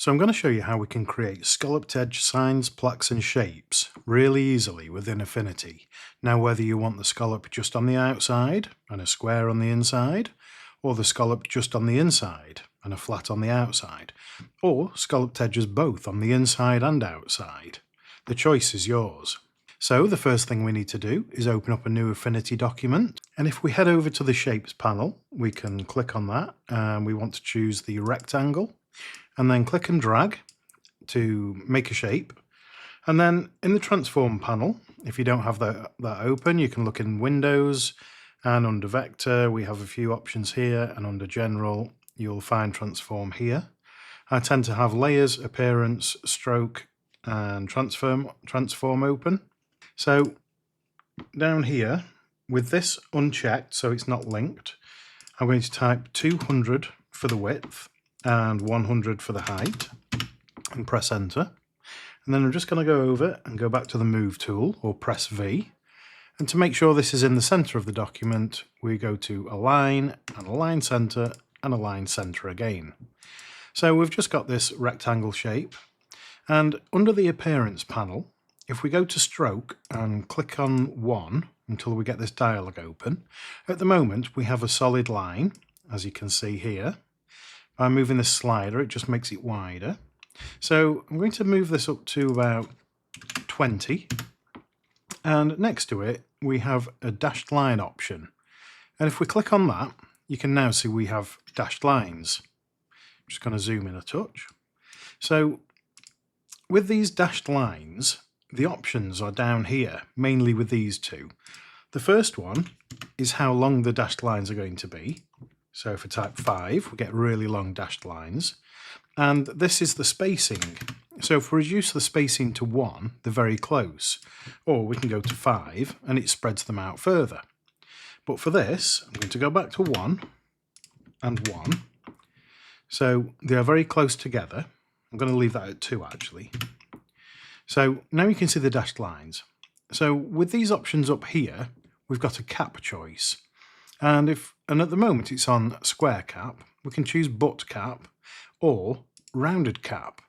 So I'm going to show you how we can create scalloped edge signs, plaques and shapes really easily within Affinity. Now whether you want the scallop just on the outside and a square on the inside, or the scallop just on the inside and a flat on the outside, or scalloped edges both on the inside and outside, the choice is yours. So the first thing we need to do is open up a new Affinity document, and if we head over to the Shapes panel, we can click on that and we want to choose the rectangle, and then click and drag to make a shape. And then in the transform panel, if you don't have that open, you can look in Windows, and under vector we have a few options here, and under general you'll find transform here. I tend to have layers, appearance, stroke and transform open. So down here with this unchecked so it's not linked, I'm going to type 200 for the width and 100 for the height and press enter. And then I'm just going to go over and go back to the move tool or press V. And to make sure this is in the center of the document, we go to align and align center and align center again. So we've just got this rectangle shape, and under the appearance panel, if we go to stroke and click on 1 until we get this dialog open, at the moment we have a solid line, as you can see here. By moving this slider, it just makes it wider. So I'm going to move this up to about 20. And next to it, we have a dashed line option. And if we click on that, you can now see we have dashed lines. I'm just going to zoom in a touch. So with these dashed lines, the options are down here, mainly with these two. The first one is how long the dashed lines are going to be. So for type 5, we get really long dashed lines. And this is the spacing. So if we reduce the spacing to 1, they're very close. Or we can go to 5 and it spreads them out further. But for this, I'm going to go back to 1 and 1. So they are very close together. I'm going to leave that at 2 actually. So now you can see the dashed lines. So with these options up here, we've got a cap choice. And at the moment it's on square cap, we can choose butt cap or rounded cap.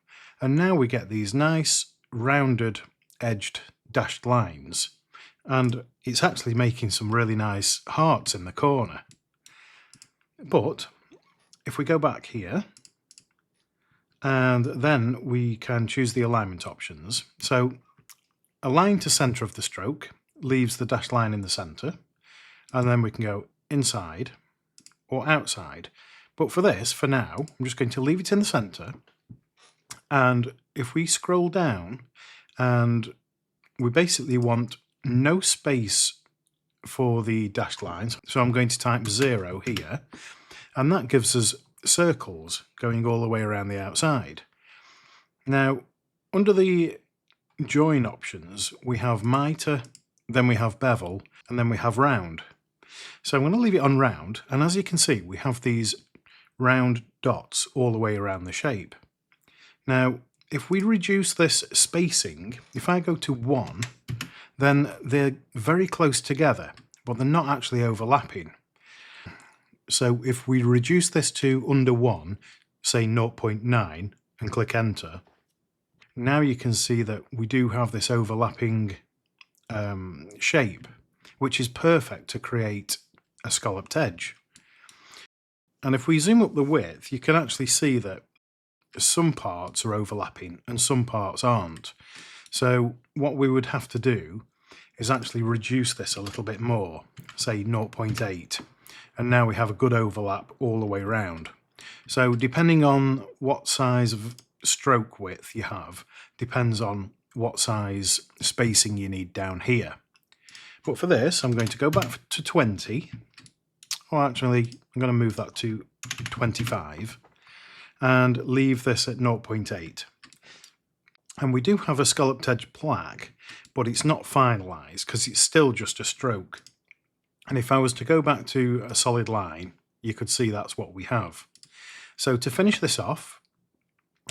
And now we get these nice rounded edged dashed lines. And it's actually making some really nice hearts in the corner. But if we go back here, and then we can choose the alignment options. So align to center of the stroke leaves the dashed line in the center. And then we can go inside or outside. But for this, for now, I'm just going to leave it in the center. And if we scroll down, and we basically want no space for the dashed lines. So I'm going to type 0 here, and that gives us circles going all the way around the outside. Now, under the join options, we have mitre, then we have bevel, and then we have round. So I'm going to leave it on round, and as you can see, we have these round dots all the way around the shape. Now, if we reduce this spacing, if I go to 1, then they're very close together, but they're not actually overlapping. So if we reduce this to under 1, say 0.9, and click enter, now you can see that we do have this overlapping shape, which is perfect to create a scalloped edge. And if we zoom up the width, you can actually see that some parts are overlapping and some parts aren't. So what we would have to do is actually reduce this a little bit more, say 0.8, and now we have a good overlap all the way around. So depending on what size of stroke width you have, depends on what size spacing you need down here. But for this, I'm going to go back to 20, or actually I'm going to move that to 25, and leave this at 0.8. And we do have a scalloped edge plaque, but it's not finalized because it's still just a stroke. And if I was to go back to a solid line, you could see that's what we have. So to finish this off,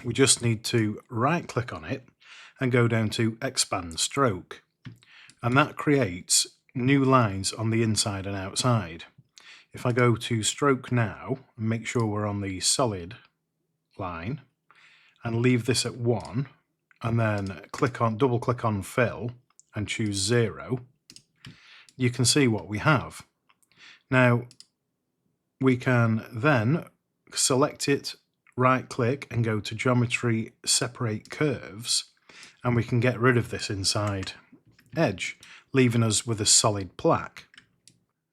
we just need to right click on it and go down to expand stroke. And that creates new lines on the inside and outside. If I go to stroke now and make sure we're on the solid line, and leave this at 1, and then double click on fill and choose 0, you can see what we have. Now we can then select it, right click and go to geometry, separate curves, and we can get rid of this inside edge, leaving us with a solid plaque.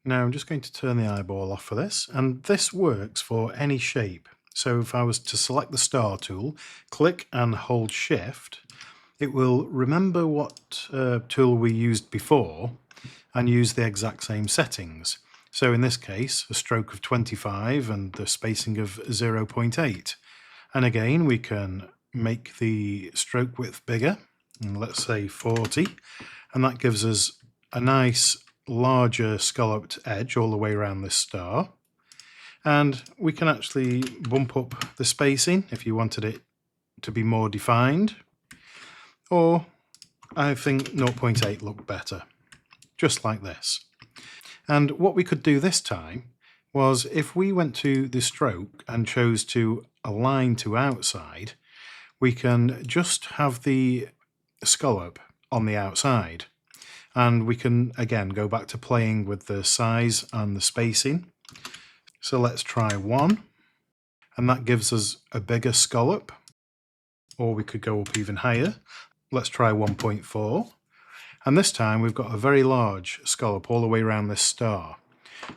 Now I'm just going to turn the eyeball off for this, and this works for any shape. So if I was to select the star tool, click and hold shift, it will remember what tool we used before and use the exact same settings. So in this case, a stroke of 25 and the spacing of 0.8. And again, we can make the stroke width bigger, and let's say 40, and that gives us a nice larger scalloped edge all the way around this star. And we can actually bump up the spacing if you wanted it to be more defined, or I think 0.8 looked better, just like this. And what we could do this time was, if we went to the stroke and chose to align to outside, we can just have the scallop on the outside. And we can again go back to playing with the size and the spacing. So let's try 1, and that gives us a bigger scallop, or we could go up even higher. Let's try 1.4, and this time we've got a very large scallop all the way around this star.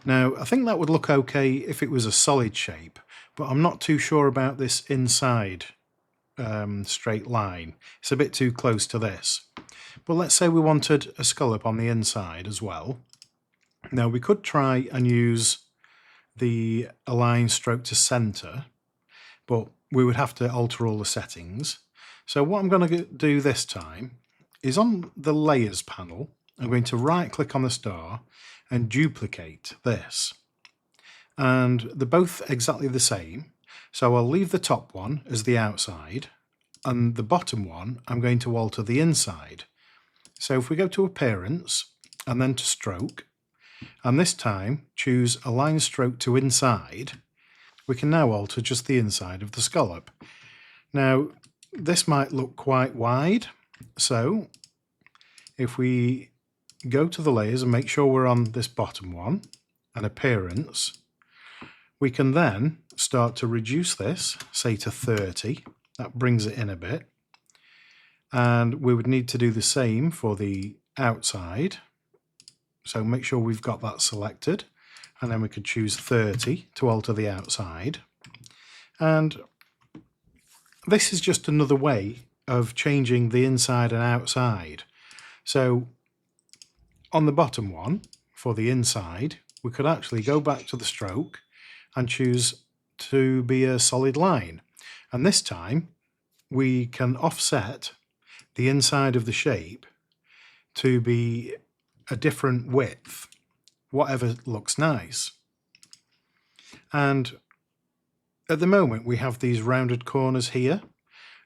Now I think that would look okay if it was a solid shape, but I'm not too sure about this inside straight line. It's a bit too close to this. But let's say we wanted a scallop on the inside as well. Now we could try and use the align stroke to center, but we would have to alter all the settings. So what I'm going to do this time is, on the layers panel, I'm going to right click on the star and duplicate this. And they're both exactly the same. So I'll leave the top one as the outside, and the bottom one I'm going to alter the inside. So if we go to Appearance and then to Stroke, and this time choose Align Stroke to Inside, we can now alter just the inside of the scallop. Now this might look quite wide, so if we go to the layers and make sure we're on this bottom one and Appearance, we can then start to reduce this, say to 30. That brings it in a bit. And we would need to do the same for the outside. So make sure we've got that selected, and then we could choose 30 to alter the outside. And this is just another way of changing the inside and outside. So on the bottom one, for the inside, we could actually go back to the stroke and choose to be a solid line. And this time we can offset the inside of the shape to be a different width, whatever looks nice. And at the moment we have these rounded corners here,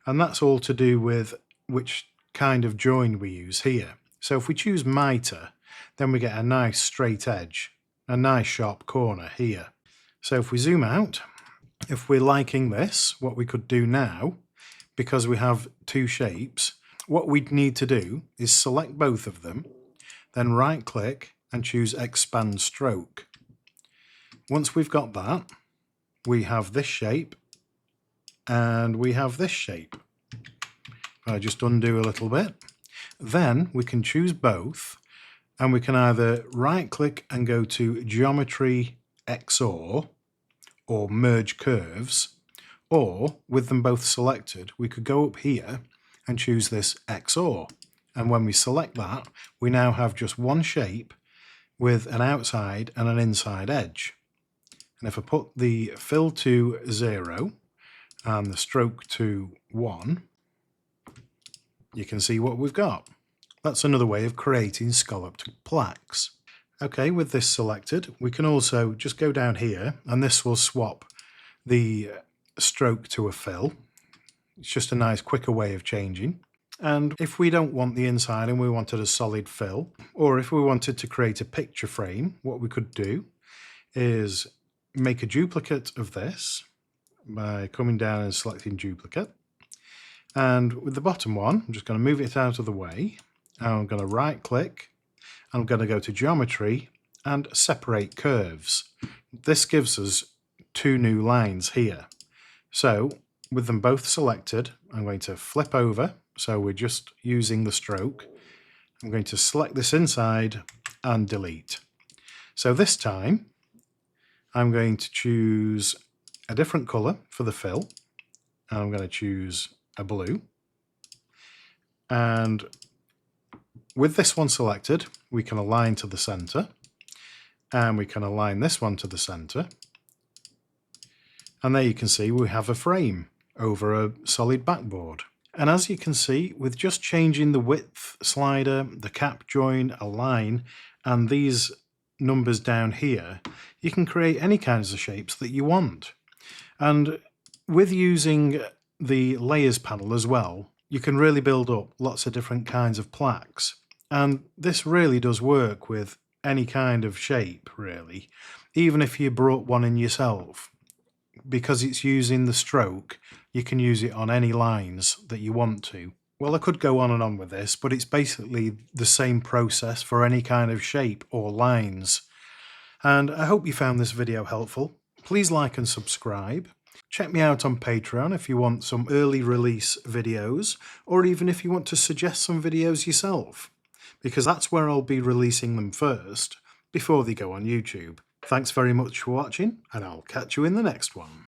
and that's all to do with which kind of join we use here. So if we choose miter, then we get a nice straight edge, a nice sharp corner here. So if we zoom out, if we're liking this, what we could do now, because we have two shapes, what we'd need to do is select both of them, then right click and choose Expand Stroke. Once we've got that, we have this shape and we have this shape. I just undo a little bit. Then we can choose both, and we can either right click and go to Geometry XOR or Merge Curves, or with them both selected, we could go up here and choose this XOR. And when we select that, we now have just one shape with an outside and an inside edge. And if I put the fill to 0 and the stroke to 1, you can see what we've got. That's another way of creating scalloped plaques. Okay, with this selected, we can also just go down here, and this will swap the stroke to a fill. It's just a nice quicker way of changing. And if we don't want the inside and we wanted a solid fill, or if we wanted to create a picture frame, what we could do is make a duplicate of this by coming down and selecting duplicate. And with the bottom one, I'm just going to move it out of the way. I'm going to right click. I'm going to go to geometry and separate curves. This gives us two new lines here. So with them both selected, I'm going to flip over. So we're just using the stroke. I'm going to select this inside and delete. So this time I'm going to choose a different color for the fill. I'm going to choose a blue. And with this one selected, we can align to the center. And we can align this one to the center. And there you can see we have a frame over a solid backboard. And as you can see, with just changing the width slider, the cap join, align, and these numbers down here, you can create any kinds of shapes that you want. And with using the layers panel as well, you can really build up lots of different kinds of plaques. And this really does work with any kind of shape, really, even if you brought one in yourself. Because it's using the stroke, you can use it on any lines that you want to. Well, I could go on and on with this, but it's basically the same process for any kind of shape or lines. And I hope you found this video helpful. Please like and subscribe. Check me out on Patreon if you want some early release videos, or even if you want to suggest some videos yourself, because that's where I'll be releasing them first, before they go on YouTube. Thanks very much for watching, and I'll catch you in the next one.